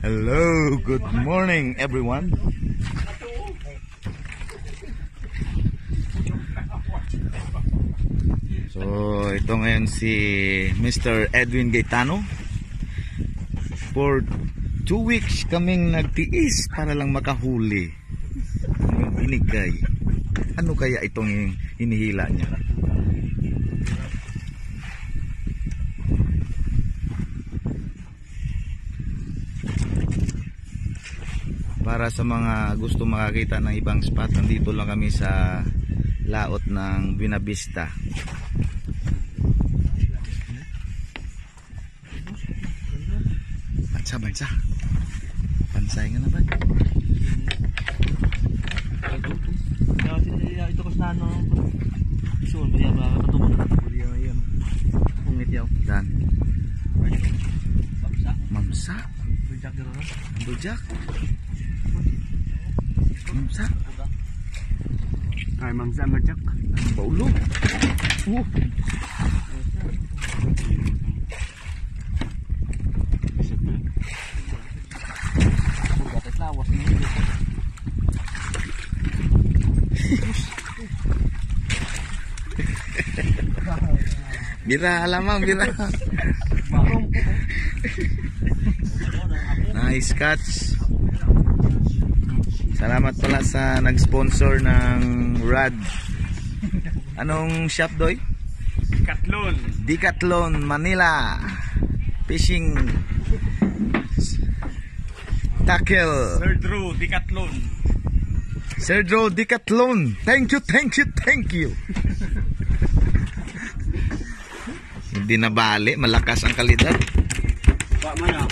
Hello, good morning everyone. So ito ngayon si Mr. Edwin Gaetano. For 2 weeks kaming nagtiis para lang makahuli ng binigay. Ano kaya itong hinihila niya? Para sa mga gusto makakita ng ibang spot, nandito lang kami sa laot ng Buenavista. Bansa. Pansay nga naman. Ito ko sa ano. Isun, kaya ba patumon? Yan. Ungit yaw. Dan. Mamsa. Mamsa. Bujak garo. Bujak. Mamsa. Ay, mamsa bujak. Paulo. Lawas na yun. Bira, alamang bira. Nice catch. Salamat pala sa nag-sponsor ng rod. Anong shop, Doy? Decathlon Manila Fishing Tackle. Serdro Decathlon. Thank you. Hindi na bali, malakas ang kalidad. Pak mana?